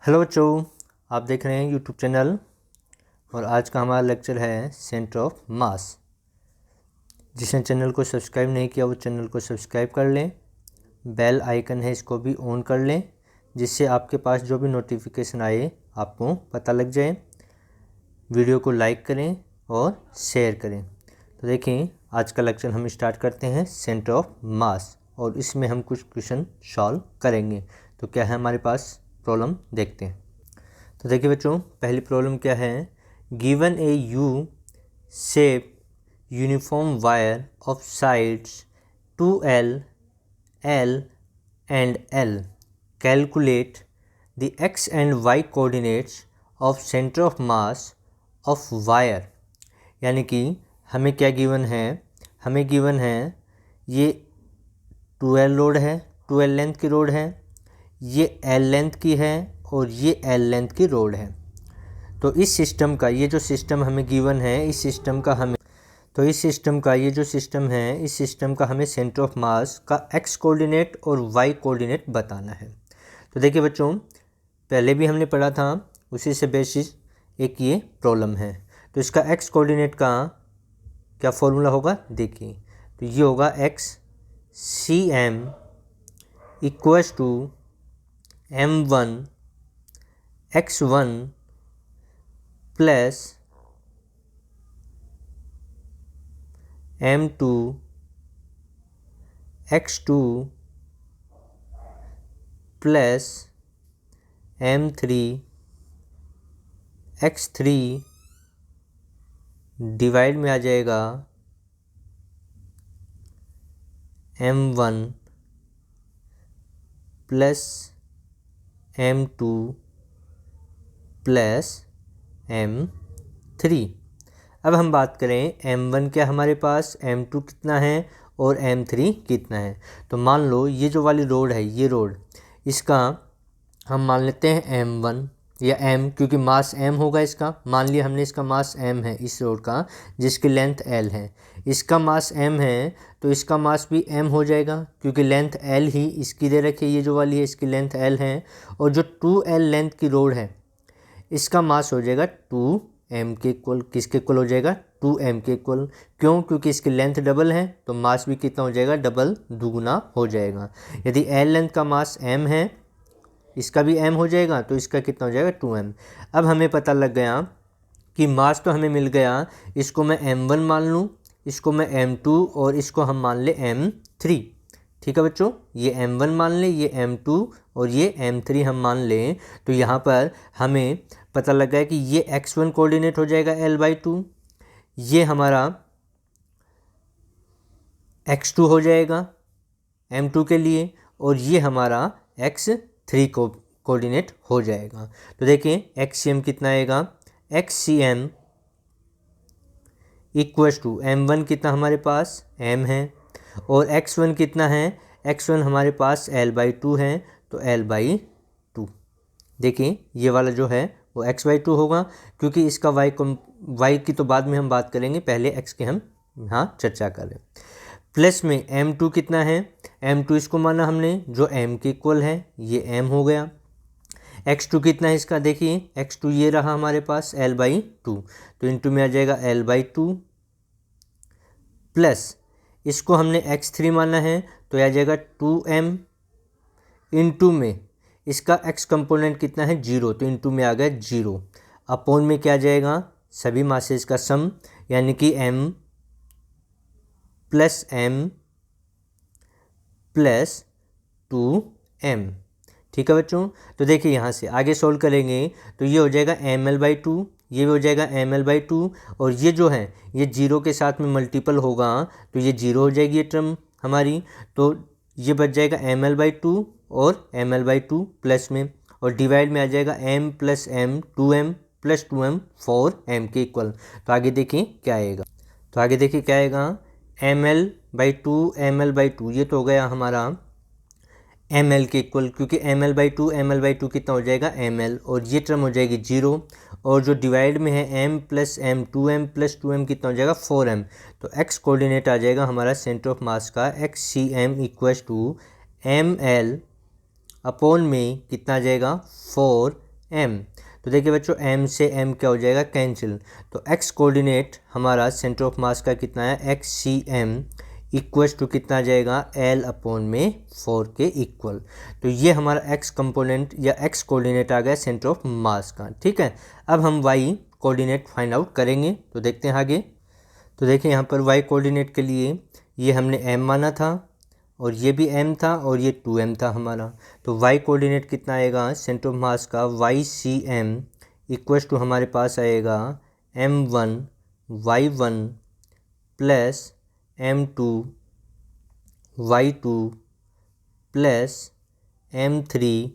Hello बच्चों, आप देख रहे हैं यूट्यूब चैनल और आज का हमारा लेक्चर है सेंटर ऑफ मास। जिसने चैनल को सब्सक्राइब नहीं किया वो चैनल को सब्सक्राइब कर लें, बेल आइकन है इसको भी ऑन कर लें जिससे आपके पास जो भी नोटिफिकेशन आए आपको पता लग जाए। वीडियो को लाइक करें और शेयर करें। तो देखें, आज का लेक्चर हम स्टार्ट करते हैं सेंटर ऑफ मास और इसमें हम कुछ क्वेश्चन सॉल्व करेंगे। तो क्या है हमारे पास प्रॉब्लम, देखते हैं। तो देखिए बच्चों, पहली प्रॉब्लम क्या है। Given A U shape uniform wire of sides 2L, L and L, calculate the x and y coordinates of centre of mass of wire. यानी कि हमें क्या गिवन है, हमें गिवन है ये 2L रोड है, 2L लेंथ की रोड है, ये L लेंथ की है और ये L लेंथ की रोड है। तो इस सिस्टम का ये जो सिस्टम हमें गिवन है, इस सिस्टम का हमें ये जो सिस्टम है, इस सिस्टम का हमें सेंटर ऑफ मास का x कोऑर्डिनेट और y कोऑर्डिनेट बताना है। तो देखिए बच्चों, पहले भी हमने पढ़ा था, उसी से बेसिस एक ये प्रॉब्लम है। तो इसका x कोऑर्डिनेट का क्या फॉर्मूला होगा, देखिए। तो ये होगा x cm equals to m1 x1 plus m2 x2 plus m3 x3 divide में आ जाएगा m1 plus m2 plus m3। अब हम बात करें m1 क्या हमारे पास, m2 कितना है और m3 कितना है। तो मान लो ये जो वाली रोड है, ये रोड, इसका हम मान लेते हैं m1 या m, क्योंकि मास m होगा इसका। मान लिया हमने इसका मास m है इस रोड का, जिसकी लेंथ l है। इसका मास m है तो इसका मास भी m हो जाएगा, क्योंकि लेंथ l ही इसकी दे रखी है, ये जो वाली है इसकी लेंथ l है। और जो 2L लेंथ की रोड है इसका मास हो जाएगा 2m के इक्वल। किसके इक्वल हो जाएगा, 2m के इक्वल। क्यों, क्योंकि इसकी लेंथ डबल है तो मास भी कितना हो जाएगा, डबल, दुगुना हो जाएगा। यदि l लेंथ का मास m है, इसका भी m हो जाएगा, तो इसका कितना हो जाएगा, 2m। अब हमें पता लग गया कि मास तो हमें मिल गया, इसको मैं m1 मान लूँ, इसको मैं m2 और इसको हम मान ले m3। ठीक है बच्चों, ये m1 मान ले, ये m2 और ये m3 हम मान लें। तो यहाँ पर हमें पता लगा है कि ये x1 कोऑर्डिनेट हो जाएगा l/2, ये हमारा x2 हो जाएगा m2 के लिए, और ये हमारा x3 कोऑर्डिनेट हो जाएगा। तो देखिए xcm कितना आएगा, xcm इक्वल्स टू m1 कितना हमारे पास m है, और x1 कितना है, x1 हमारे पास l/2 है, तो l/2। देखिए ये वाला जो है वो x/2 होगा, क्योंकि इसका y की तो बाद में हम बात करेंगे, पहले x की हम यहाँ चर्चा करें। प्लस में m2 कितना है, m2 इसको माना हमने जो m के इक्वल है, ये m हो गया। x2 कितना है इसका, देखिए x2 ये रहा हमारे पास l/2, तो इंटू में आ जाएगा l/2, प्लस इसको हमने x3 माना है तो आ जाएगा 2m, इंटू में इसका x कंपोनेंट कितना है, 0, तो इंटू में आ गया 0, अपॉन में क्या जाएगा, सभी मासेस का सम, यानी कि m plus m plus 2m। ठीक है बच्चों, तो देखिए यहाँ से आगे सोल्व करेंगे तो ये हो जाएगा ml/2, ये भी हो जाएगा ml/2, और ये जो है ये 0 के साथ में मल्टीपल होगा तो ये 0 हो जाएगी ये टर्म हमारी। तो ये बच जाएगा ml/2 और ml/2 प्लस में, और डिवाइड में आ जाएगा m plus m 2m plus 2m 4m के इक्वल। तो आगे देखिए क्या आएगा, ml/2 ml/2, ये तो हो गया हमारा ml के इक्वल, क्योंकि ml/2 कितना हो जाएगा ml, और ये टर्म हो जाएगी 0, और जो डिवाइड में है m plus m 2m plus 2m कितना हो जाएगा 4m। तो x कोऑर्डिनेट आ जाएगा हमारा सेंटर ऑफ मास का xcm equals to ml upon में कितना आ जाएगा 4 m। तो देखिए बच्चों m से m क्या हो जाएगा, कैंसिल। तो x कोऑर्डिनेट हमारा सेंटर ऑफ मास का कितना है, x c m equals to कितना आ जाएगा, L अपॉन में 4 के इक्वल। तो ये हमारा x कंपोनेंट या x कोऑर्डिनेट आ गया सेंटर ऑफ मास का। ठीक है, अब हम y कोऑर्डिनेट फाइंड आउट करेंगे। तो देखते हैं आगे। तो देखिए यहाँ पर y कोऑर्डिनेट के लिए ये हमने m माना था और ये भी m था और ये 2m था हमारा। तो y कोऑर्डिनेट कितना आएगा सेंटर ऑफ मास का, y c m equals to हमारे पास आएगा m1 y1 plus m2 y2 plus m3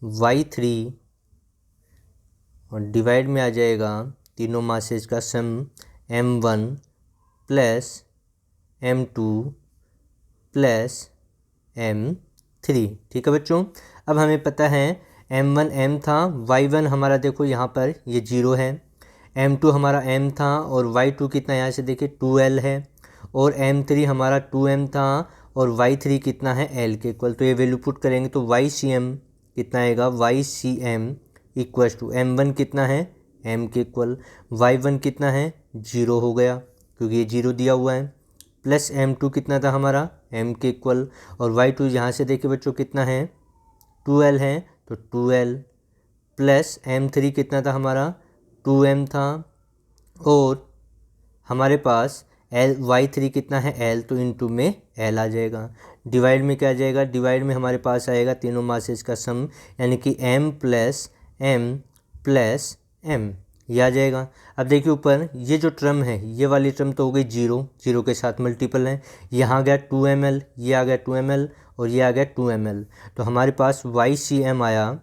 y3 और डिवाइड में आ जाएगा तीनों मासेज का सम m1 plus m2 plus m3। ठीक है बच्चों, अब हमें पता है m1 m था, y1 हमारा देखो यहाँ पर ये 0 है, m2 हमारा m था और y2 कितना यहाँ से देखिए 2l है और m3 हमारा 2m था और y3 कितना है l के इक्वल। तो ये वैल्यू पुट करेंगे तो YCM कितना आएगा, YCM इक्वल्स टू m1 कितना है m के इक्वल, y1 कितना है 0 हो गया क्योंकि ये 0 दिया हुआ है, प्लस m2 कितना था हमारा m के इक्वल और y2 यहाँ से देखिए बच्चों कितना है 2l है तो 2l प्लस m3 कितना था हमारा 2m था और हमारे पास y3 कितना है l, तो इनटू में l आ जाएगा। डिवाइड में क्या आ जाएगा, डिवाइड में हमारे पास आएगा तीनों मासेज का सम यानी कि m प्लस m ये आ जाएगा। अब देखिए ऊपर ये जो टर्म है ये वाली टर्म तो हो गई 0 के साथ मल्टीपल है, यहाँ आ गया 2ml, ये आ गया 2ml और ये आ गया 2ml। तो हमारे पास YCM आया,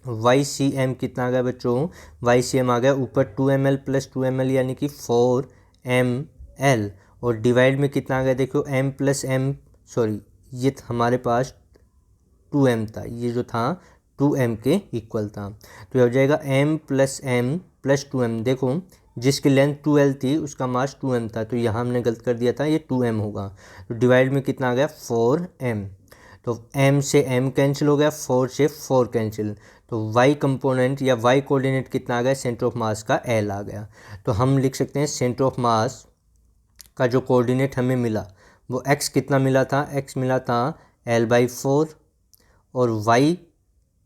YCM कितना आ गया बच्चों, YCM आ गया ऊपर 2ml प्लस 2ml यानी कि 4ml और डिवाइड में कितना आ गया देखो m प्लस m, सॉरी ये हमारे पास 2m था, ये जो था 2m के इक्वल था। तो ये हो जाएगा m प्लस 2m। देखो जिसकी लेंथ 2l थी उसका मास 2m था तो यहाँ हमने गलत कर दिया था, ये 2m होगा। तो डिवाइड में कितना आ गया 4m, तो m से m कैंसिल हो गया, 4 से 4 कैंसिल। तो y कंपोनेंट या y कोऑर्डिनेट कितना आ गया, सेंटर ऑफ मास का l आ गया। तो हम लिख सकते हैं सेंटर ऑफ मास का जो कोऑर्डिनेट हमें मिला वो x कितना मिला था, x मिला था l/4 और y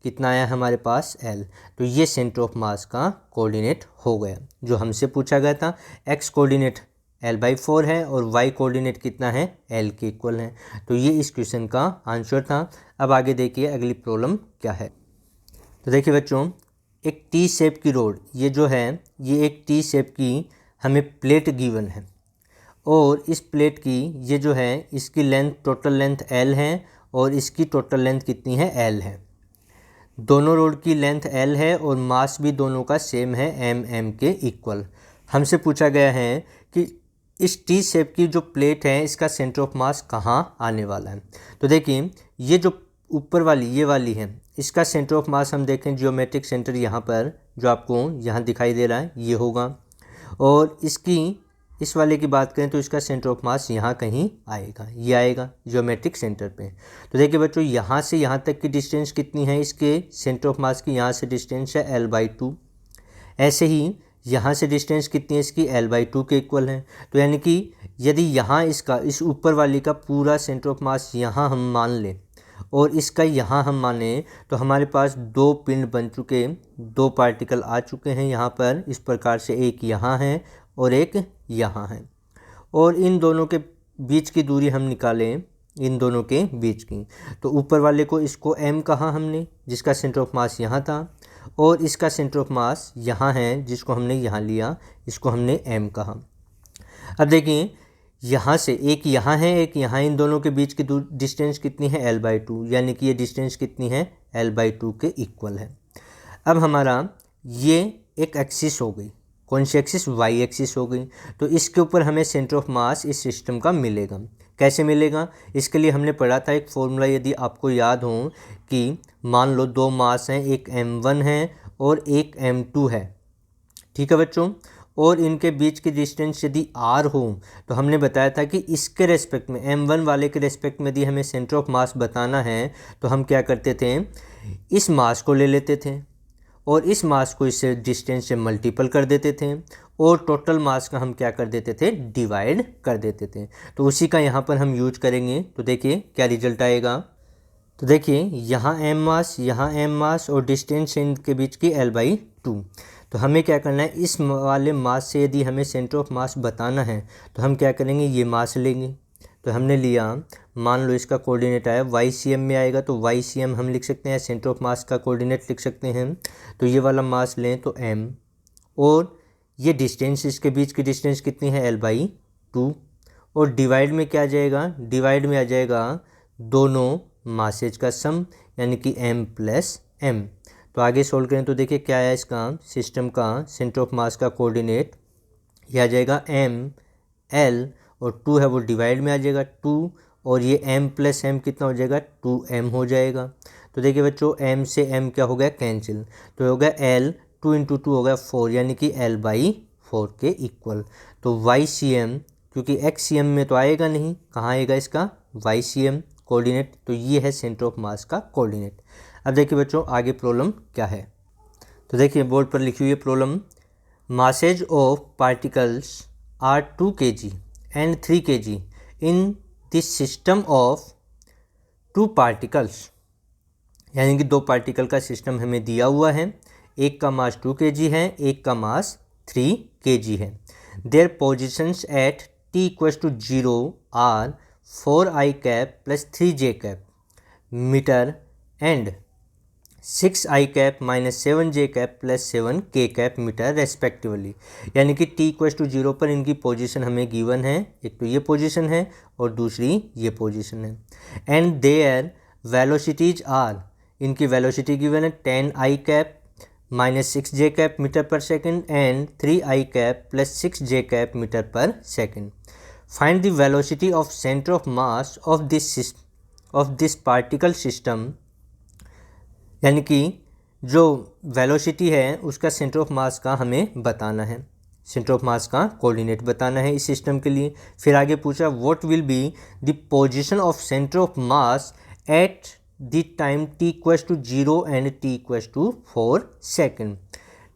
कितना आया हमारे पास l। तो ये सेंटर ऑफ मास का कोऑर्डिनेट हो गया जो हमसे पूछा गया था। x कोऑर्डिनेट l/4 है और y कोऑर्डिनेट कितना है l के इक्वल है। तो ये इस क्वेश्चन का आंसर था। अब आगे देखिए अगली प्रॉब्लम क्या है। तो देखिए बच्चों एक टी शेप की रोड, ये जो है ये एक टी शेप की हमें प्लेट गिवन है और इस प्लेट की ये जो है इसकी लेंथ टोटल लेंथ l है और इसकी टोटल लेंथ कितनी है l है। दोनों रोड की लेंथ l है और मास भी दोनों का सेम है m के इक्वल। हमसे पूछा गया है कि इस टी शेप की जो प्लेट है इसका सेंटर ऑफ मास कहाँ आने वाला है। तो देखिए ये जो ऊपर वाली ये वाली है इसका सेंटर ऑफ मास हम देखें जियोमेट्रिक सेंटर यहाँ पर जो आपको यहाँ दिखाई दे रहा है ये होगा और इसकी इस वाले की बात करें तो इसका सेंटर ऑफ मास यहाँ कहीं आएगा, ये आएगा जियोमेट्रिक सेंटर पे। तो देखिए बच्चों यहाँ से यहाँ तक की डिस्टेंस कितनी है इसके सेंटर ऑफ मास की, यहाँ से डिस्टेंस है l/2। ऐसे ही यहाँ से डिस्टेंस कितनी है इसकी l/2 के इक्वल है। तो यानी कि यदि यहाँ इसका इस ऊपर वाली का पूरा सेंटर ऑफ मास यहाँ हम मान लें और इसका यहाँ हम माने तो हमारे पास दो पिंड बन चुके, दो पार्टिकल आ चुके हैं यहाँ पर इस प्रकार से, एक यहाँ है और एक यहाँ है और इन दोनों के बीच की दूरी हम निकालें इन दोनों के बीच की। तो ऊपर वाले को इसको m कहा हमने जिसका सेंटर ऑफ मास यहाँ था और इसका सेंटर ऑफ मास यहाँ है जिसको हमने यहाँ लिया, इसको हमने m कहा। अब देखिए यहाँ से एक यहाँ है एक यहाँ, इन दोनों के बीच की डिस्टेंस कितनी है l/2 यानी कि ये डिस्टेंस कितनी है l/2 के इक्वल है। अब हमारा ये एक एक्सिस हो गई, कौन सी एक्सिस, y एक्सिस हो गई। तो इसके ऊपर हमें सेंटर ऑफ मास इस सिस्टम का मिलेगा। कैसे मिलेगा, इसके लिए हमने पढ़ा था एक फॉर्मूला, यदि आपको याद हो कि मान लो दो मास हैं, एक m1 है और एक m2 है, ठीक है बच्चों, और इनके बीच की डिस्टेंस यदि r हो तो हमने बताया था कि इसके रेस्पेक्ट में m1 वाले के रेस्पेक्ट में यदि हमें सेंटर ऑफ मास बताना है तो हम क्या करते थे, इस मास को ले लेते थे और इस मास को इससे डिस्टेंस से मल्टीपल कर देते थे और टोटल मास का हम क्या कर देते थे, डिवाइड कर देते थे। तो उसी का यहाँ पर हम यूज करेंगे। तो देखिए क्या रिजल्ट आएगा। तो देखिए यहाँ m मास और डिस्टेंस इनके बीच की L/2। तो हमें क्या करना है, इस वाले मास से यदि हमें सेंटर ऑफ मास बताना है तो हम क्या करेंगे, ये मास लेंगे। तो हमने लिया, मान लो इसका कोऑर्डिनेट आया YCM में आएगा, तो YCM हम लिख सकते हैं, सेंटर ऑफ मास का कोऑर्डिनेट लिख सकते हैं। तो ये वाला मास लें तो m, और ये डिस्टेंस, इसके बीच की डिस्टेंस कितनी है, L/2। और डिवाइड में क्या आ जाएगा, डिवाइड में आ जाएगा दोनों मासेज का सम, यानी कि m + m। तो आगे सोल्व करें तो देखिए क्या है, इसका सिस्टम का सेंटर ऑफ मास का कोऑर्डिनेट ये आ जाएगा m, l और 2 है वो डिवाइड में आ जाएगा 2, और ये m + m कितना हो जाएगा, 2m हो जाएगा। तो देखिए बच्चों m से m क्या हो गया, कैंसिल। तो हो गया l, 2 × 2 हो गया 4, यानी कि L/4 के इक्वल। तो YCM, क्योंकि XCM में तो आएगा नहीं, कहाँ आएगा इसका, YCM कोऑर्डिनेट। तो ये है सेंटर ऑफ मास का कोऑर्डिनेट। अब देखिए बच्चों आगे प्रॉब्लम क्या है। तो देखिए बोर्ड पर लिखी हुई है problem, masses of particles are 2 kg and 3 kg in this system of 2 particles। यानी कि 2 पार्टिकल का सिस्टम हमें दिया हुआ है, एक का मास 2 kg है, एक का मास 3 kg है। Their positions at t = 0 are 4i cap + 3j cap metre and 6i cap - 7j cap + 7k cap metre respectively. यानी कि t = 0 पर इनकी पोजीशन हमें गिवन है, एक तो ये पोजीशन है और दूसरी ये पोजीशन है। एंड देयर वेलोसिटीज आर, इनकी वेलोसिटी गिवन है 10i cap - 6j cap metre पर second and 3i cap + 6j cap metre पर second. Find the velocity of centre of mass of this particle system. यानी कि जो velocity है उसका centre of mass का हमें बताना है, सेंटर ऑफ मास का कोऑर्डिनेट बताना है इस सिस्टम के लिए। फिर आगे पूछा what will be the position of centre of mass at the time t = 0 and t = 4 second.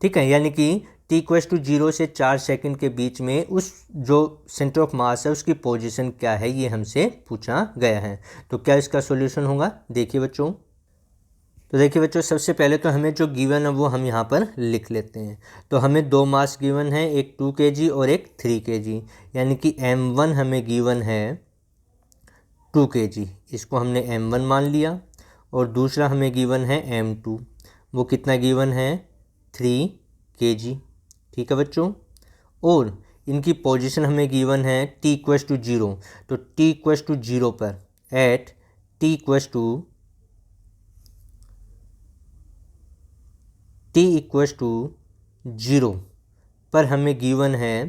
ठीक है, यानी कि t = 0 से 4 सेकेंड के बीच में उस जो सेंटर ऑफ मास है उसकी पोजीशन क्या है, ये हमसे पूछा गया है। तो क्या इसका सॉल्यूशन होगा, देखिए बच्चों। तो देखिए बच्चों सबसे पहले तो हमें जो गिवन है वो हम यहाँ पर लिख लेते हैं। तो हमें 2 मास गिवन है, एक 2 kg और एक 3 kg, यानी कि m1 हमें गिवन है 2 kg, इसको हमने m1 मान लिया। और दूसरा हमें गिवन है m2, वो कितना गिवन है, 3 kg। ठीक है बच्चों, और इनकी पोजीशन हमें गिवन है t = 0। तो t = 0 पर एट t = t = 0 पर हमें गिवन है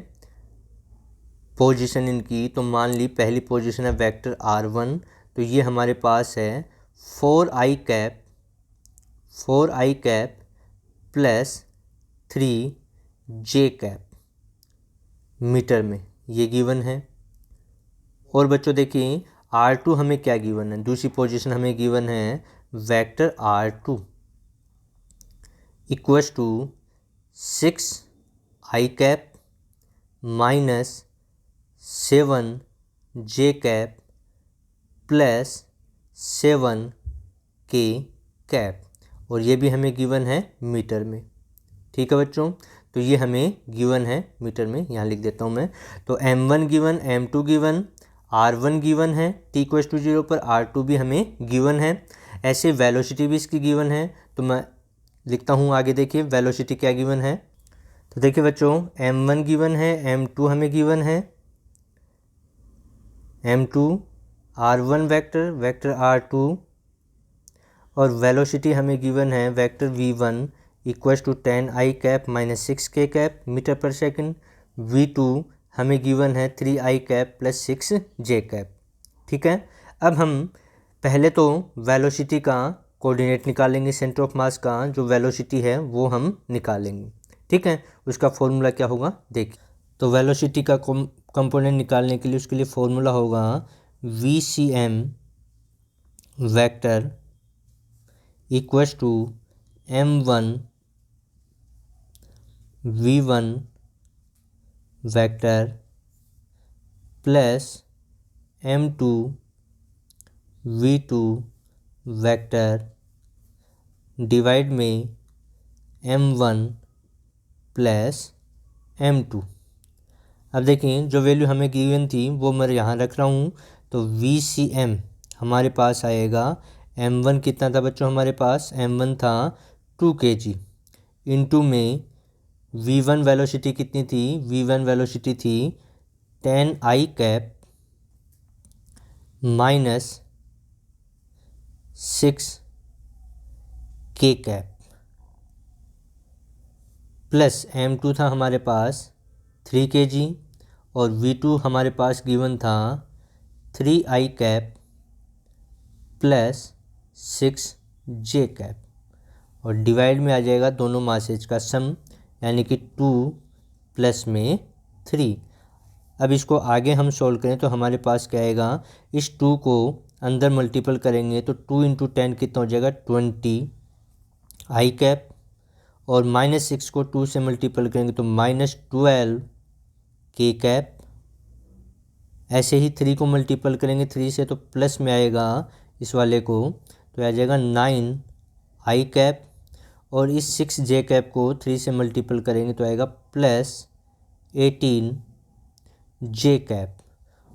पोजीशन इनकी। तो मान ली पहली पोजीशन है वेक्टर r1, तो ये हमारे पास है 4i cap + 3j cap metre में, ये गिवन है। और बच्चों देखिए r2 हमें क्या गिवन है, दूसरी पोजीशन हमें गिवन है vector r2 = 6i cap - 7j cap + 7k cap, और ये भी हमें गिवन है मीटर में। ठीक है बच्चों, तो ये हमें गिवन है मीटर में, यहाँ लिख देता हूँ मैं। तो m1 given, m2 given, r1 given है t = 0 पर, r2 भी हमें गिवन है। ऐसे वेलोसिटी भी इसकी गिवन है, तो मैं लिखता हूँ आगे। देखिए वेलोसिटी क्या गिवन है, तो देखिए बच्चों m1 गिवन है, m2 हमें गिवन है, m2 r1 वेक्टर r2, और वेलोसिटी हमें गिवन है vector v1 = 10i cap - 6k cap metre पर सेकेंड। v2 हमें गिवन है 3i cap + 6j cap। ठीक है, अब हम पहले तो वेलोसिटी का कोऑर्डिनेट निकालेंगे, सेंटर ऑफ मास का जो वेलोसिटी है वो हम निकालेंगे। ठीक है, उसका फॉर्मूला क्या होगा देखिए। तो वेलोसिटी का कंपोनेंट निकालने के लिए उसके लिए फॉर्मूला होगा VCM vector equals to m1 v1 vector plus m2 v2 vector divide में m1 प्लस m2। अब देखिए जो वैल्यू हमें गिवन थी वो मैं यहाँ रख रहा हूँ। तो VCM हमारे पास आएगा, m1 कितना था बच्चों हमारे पास, m1 था 2 kg, इनटू में v1 वेलोसिटी कितनी थी, v1 वेलोसिटी थी 10 I cap minus 6 K cap plus m2 था हमारे पास 3 kg और v2 हमारे पास गिवन था 3 I cap plus 6 J cap और डिवाइड में आ जाएगा दोनों मासेज का सम, यानी कि 2 प्लस में 3। अब इसको आगे हम सोल्व करें तो हमारे पास क्या आएगा, इस 2 को अंदर मल्टीपल करेंगे तो 2 इंटू 10 कितना हो जाएगा 20 I कैप और माइनस 6 को 2 से मल्टीपल करेंगे तो माइनस 12 K कैप। ऐसे ही 3 को मल्टीपल करेंगे 3 से तो प्लस में आएगा इस वाले को, तो आ जाएगा 9 I कैप और इस 6 J कैप को 3 से मल्टीपल करेंगे तो आएगा प्लस 18 J कैप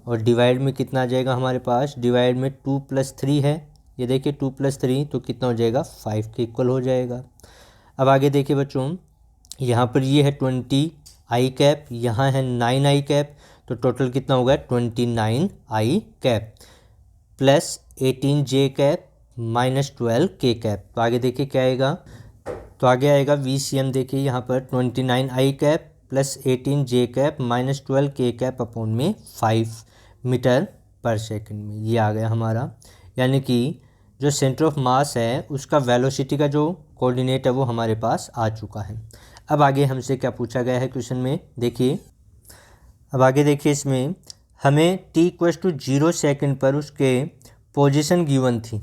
और डिवाइड में कितना आ जाएगा हमारे पास, डिवाइड में 2 प्लस 3 है, ये देखिए 2 प्लस 3 तो कितना हो जाएगा 5 के इक्वल हो जाएगा। अब आगे देखिए बच्चों, यहाँ पर ये है 20 I कैप, यहाँ है 9 I कैप, तो टोटल कितना होगा 29 I cap plus 18 J cap minus 12 K cap. तो आगे देखिए क्या आएगा, तो आगे आएगा VCM, देखिए यहाँ पर 29 I cap plus 18 J cap minus 12 K cap upon में 5 मीटर पर सेकंड में, ये आ गया हमारा। यानी कि जो सेंटर ऑफ मास है उसका वेलोसिटी का जो कोऑर्डिनेट है वो हमारे पास आ चुका है। अब आगे हमसे क्या पूछा गया है क्वेश्चन में, देखिए अब आगे देखिए इसमें हमें t=0 सेकंड पर उसके पोजीशन गिवन थी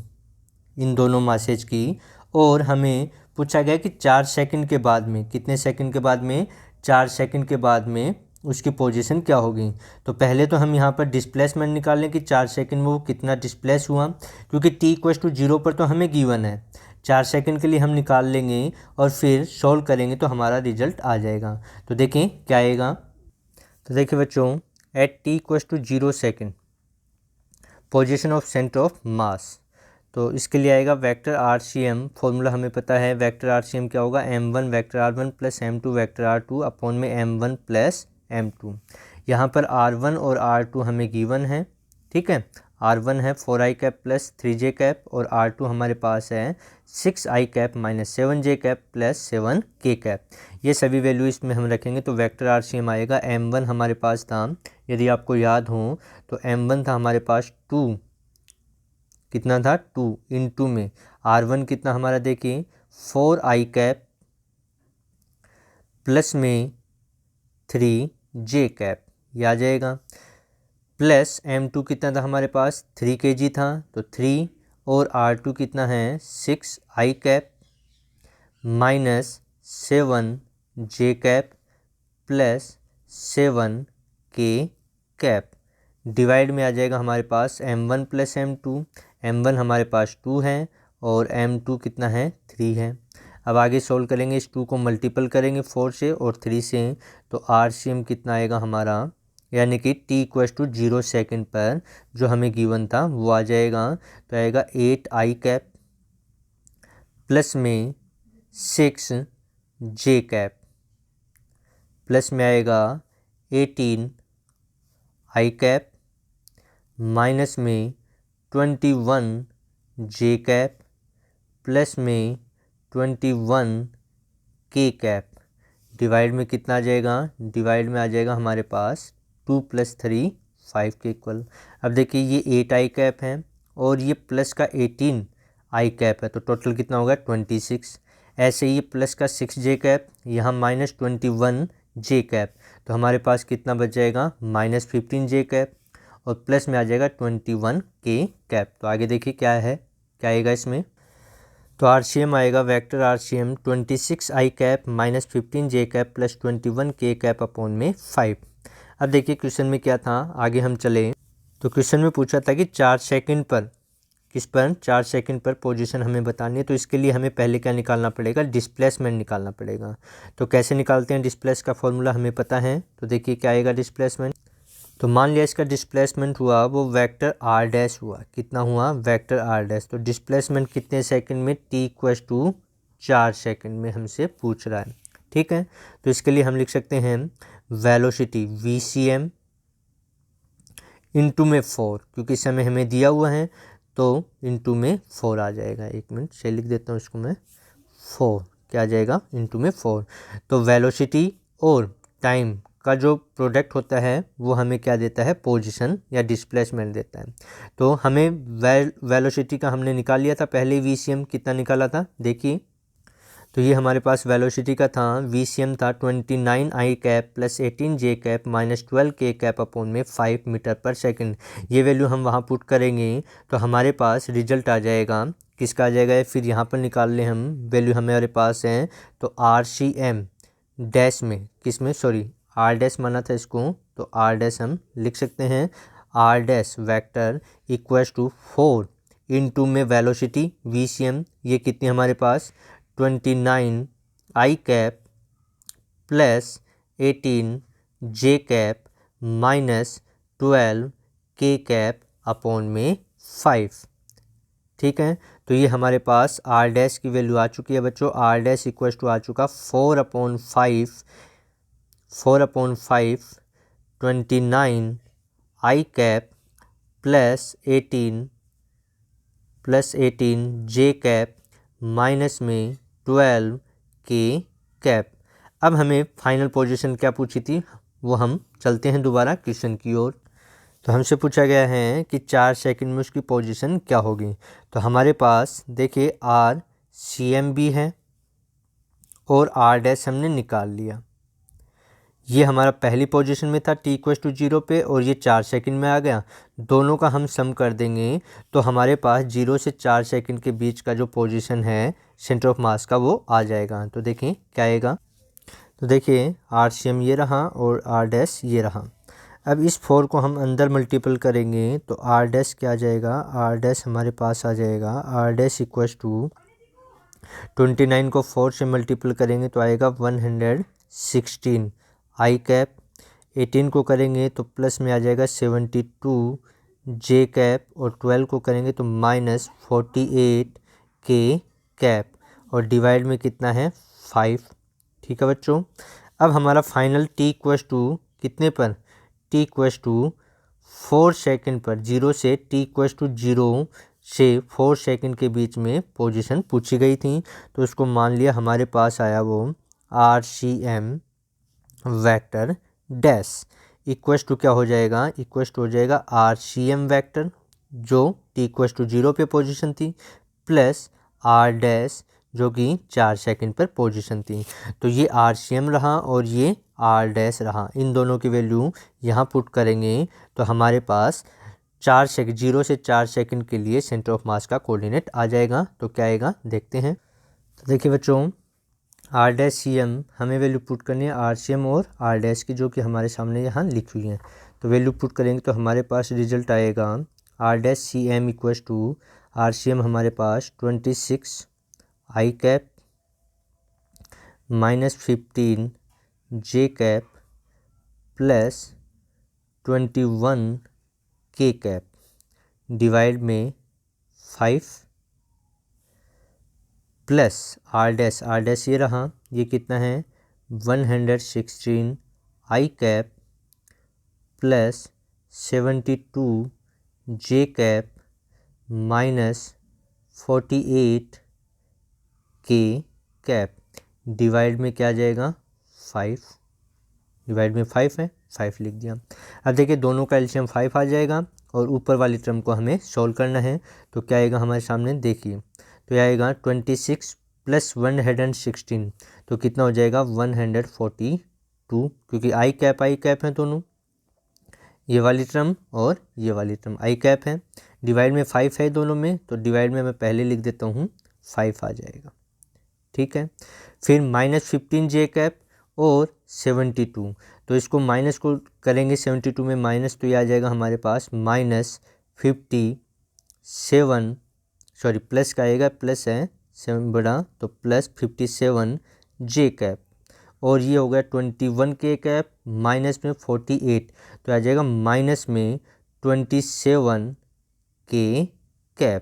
इन दोनों मासेज की, और हमें पूछा गया कि 4 सेकंड के बाद में, कितने सेकंड के बाद में, 4 सेकंड के बाद में उसकी पोजीशन क्या होगी। तो पहले तो हम यहाँ पर डिस्प्लेसमेंट निकाल लें कि 4 सेकंड में वो कितना डिस्प्लेस हुआ, क्योंकि t=0 पर तो हमें गिवन है, 4 सेकंड के लिए हम निकाल लेंगे और फिर सॉल्व करेंगे तो हमारा रिजल्ट आ जाएगा। तो देखें क्या आएगा, तो देखिए बच्चों at t=0 second position of centre of mass, तो इसके लिए आएगा वेक्टर RCM, फॉर्मूला हमें पता है वेक्टर RCM क्या होगा, m1 vector r1 plus m2 vector r2 upon में m1 प्लस m2। यहाँ पर r1 और r2 हमें गिवन है, ठीक है, r1 है 4 I cap plus 3 J cap और r2 हमारे पास है 6 I cap minus 7 J cap plus 7 K cap. ये सभी वैल्यू इसमें हम रखेंगे तो वेक्टर RCM आएगा, m1 हमारे पास था, यदि आपको याद हो तो m1 था हमारे पास 2, कितना था 2 इंटू में r1 कितना हमारा देखिए 4 I कैप प्लस में 3 J कैप, ये आ जाएगा, प्लस m2 कितना था हमारे पास 3 kg था तो 3 और r2 कितना है 6 I cap minus 7 J cap plus 7 K cap. Divide में आ जाएगा हमारे पास m1 प्लस m2, m1 हमारे पास 2 है और m2 कितना है 3 है। अब आगे सोल्व करेंगे, इस 2 को मल्टीपल करेंगे 4 से और 3 से, तो RCM कितना आएगा हमारा, यानी कि t=0 सेकंड पर जो हमें गिवन था वो आ जाएगा, तो आएगा 8 I कैप प्लस में 6 J कैप प्लस में आएगा 18 I कैप माइनस में 21 J कैप प्लस में 21 K कैप। डिवाइड में कितना आ जाएगा, डिवाइड में आ जाएगा हमारे पास 2 प्लस 3 5 के इक्वल। अब देखिए ये 8 I कैप है और ये प्लस का 18 I कैप है, तो टोटल कितना होगा 26। ऐसे ही प्लस का 6 J कैप, यहाँ माइनस 21 J कैप, तो हमारे पास कितना बच जाएगा माइनस 15 J कैप और प्लस में आ जाएगा 21 K कैप। तो आगे देखिए क्या है, क्या आएगा इसमें, तो RCM आएगा vector RCM 26 i cap minus 15 j cap plus 21 k cap upon में 5। अब देखिए क्वेश्चन में क्या था, आगे हम चले तो क्वेश्चन में पूछा था कि 4 सेकंड पर, किस पर, 4 सेकंड पर पोजीशन हमें बतानी है। तो इसके लिए हमें पहले क्या निकालना पड़ेगा, डिस्प्लेसमेंट निकालना पड़ेगा। तो कैसे निकालते हैं, डिस्प्लेस का फॉर्मूला हमें पता है। तो देखिए क्या आएगा डिस्प्लेसमेंट। तो मान लिया इसका डिस्प्लेसमेंट हुआ वो वेक्टर आर डैश हुआ, कितना हुआ, वेक्टर आर डैश। तो डिस्प्लेसमेंट कितने सेकंड में, टी इक्वल्स टू 4 सेकंड में हमसे पूछ रहा है। ठीक है, तो इसके लिए हम लिख सकते हैं वेलोसिटी VCM इंटू में 4, क्योंकि समय हमें दिया हुआ है तो इंटू में 4 आ जाएगा। एक मिनट से लिख देता हूँ इसको मैं, 4 क्या आ जाएगा, इंटू में 4। तो वेलोसिटी और टाइम का जो प्रोडक्ट होता है वो हमें क्या देता है, पोजीशन या डिस्प्लेसमेंट देता है। तो हमें वेलोसिटी का हमने निकाल लिया था पहले, VCM कितना निकाला था देखिए। तो ये हमारे पास वेलोसिटी का था, VCM था 29 i cap plus 18 j cap minus 12 k cap upon में 5 मीटर पर सेकंड। ये वैल्यू हम वहाँ पुट करेंगे तो हमारे पास रिजल्ट आ जाएगा, किसका आ जाएगा, फिर यहाँ पर निकाल लें हम, वैल्यू हमारे पास है। तो RCM डैश में, किस में, सॉरी R डैश माना था इसको, तो R डैश हम लिख सकते हैं, R dash vector equals to 4 into में वेलोसिटी VCM, ये कितनी हमारे पास 29 i cap plus 18 j cap minus 12 k cap upon में 5। ठीक है, तो ये हमारे पास R डैश की वैल्यू आ चुकी है बच्चों। R डैश इक्वल्स टू आ चुका 4/5 29 i cap plus 18 j cap minus में 12 के कैप। अब हमें फाइनल पोजीशन क्या पूछी थी, वो हम चलते हैं दोबारा क्वेश्चन की ओर। तो हमसे पूछा गया है कि 4 सेकंड में उसकी पोजीशन क्या होगी। तो हमारे पास देखिए RCM भी है और R डैश हमने निकाल लिया। ये हमारा पहली पोजीशन में था t इक्वल्स टू 0 पे, और ये 4 सेकंड में आ गया। दोनों का हम सम कर देंगे तो हमारे पास 0 से 4 सेकंड के बीच का जो पोजीशन है सेंटर ऑफ मास का, वो आ जाएगा। तो देखिए क्या आएगा, तो देखिए RCM ये रहा और R डैश ये रहा। अब इस 4 को हम अंदर मल्टीपल करेंगे तो R डैश क्या आ जाएगा, R डैश हमारे पास आ जाएगा, R डैश इक्वल्स टू 29 को 4 से मल्टीपल करेंगे तो आएगा 116 आई कैप, 18 को करेंगे तो प्लस में आ जाएगा 72 जे कैप, और 12 को करेंगे तो माइनस 48 के कैप, और डिवाइड में कितना है 5। ठीक है बच्चों, अब हमारा फाइनल t इक्वल्स टू कितने पर, t इक्वल्स टू 4 सेकंड पर, 0 से t इक्वल्स टू 0 से 4 सेकंड के बीच में पोजीशन पूछी गई थी। तो उसको मान लिया हमारे पास आया वो RCM vector dash equals to क्या हो जाएगा, इक्वल्स टू हो जाएगा RCM वेक्टर जो t इक्वल्स टू 0 पे पोजीशन थी प्लस R डैश जो कि 4 सेकंड पर पोजीशन थी। तो ये RCM रहा और ये R डैश रहा, इन दोनों की वैल्यू यहाँ पुट करेंगे तो हमारे पास 4 सेकंड, 0 से 4 सेकंड के लिए सेंटर ऑफ मास का कोऑर्डिनेट आ जाएगा। तो क्या आएगा देखते हैं। तो देखिए बच्चों R डैश CM हमें वैल्यू पुट करनी है RCM और R डैश की, जो कि हमारे सामने यहाँ लिखी हुई है। तो वैल्यू पुट करेंगे तो हमारे पास रिजल्ट आएगा R dash CM equals to RCM हमारे पास 26 i cap minus 15 j cap plus 21 k cap divide में 5 प्लस R डैश ये रहा, ये कितना है 116 आई कैप प्लस 72 जे कैप माइनस 48 के कैप डिवाइड में क्या आ जाएगा 5, डिवाइड में 5 है, 5 लिख दिया। अब देखिए दोनों का एलसीएम 5 आ जाएगा और ऊपर वाली टर्म को हमें सॉल्व करना है। तो क्या आएगा हमारे सामने देखिए, तो यह आएगा 26 प्लस 116, तो कितना हो जाएगा 142, क्योंकि आई कैप है दोनों, ये वाली टर्म और ये वाली टर्म आई कैप है। डिवाइड में 5 है दोनों में, तो डिवाइड में मैं पहले लिख देता हूँ 5 आ जाएगा। ठीक है, फिर -15 J और 72, तो इसको माइनस को करेंगे 72 में माइनस, तो ये आ जाएगा हमारे पास -57, सॉरी प्लस का आएगा, प्लस है 7 बड़ा तो +57J, और ये हो गया 21K माइनस में 48, तो आ जाएगा माइनस में 27K।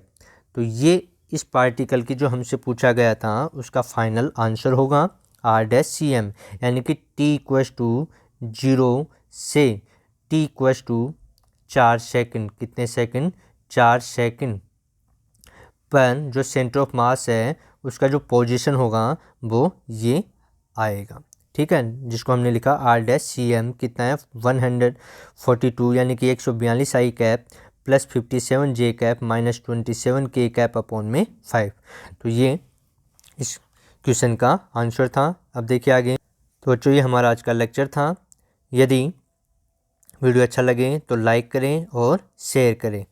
तो ये इस पार्टिकल की जो हमसे पूछा गया था उसका फाइनल आंसर होगा R-CM, यानी कि t=0 से t=4 सेकंड, कितने सेकंड, 4 सेकंड पर जो सेंटर ऑफ मास है उसका जो पोजीशन होगा वो ये आएगा। ठीक है, जिसको हमने लिखा R-CM कितना है 142, यानी कि 142 I cap plus 57J cap minus 27K cap upon में 5। तो ये इस क्वेश्चन का आंसर था। अब देखिए आगे। तो बच्चों ये हमारा आज का लेक्चर था। यदि वीडियो अच्छा लगे तो लाइक करें और शेयर करें।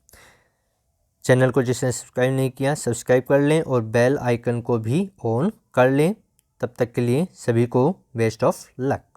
चैनल को जिसने सब्सक्राइब नहीं किया सब्सक्राइब कर लें और बेल आइकन को भी ऑन कर लें। तब तक के लिए सभी को बेस्ट ऑफ लक।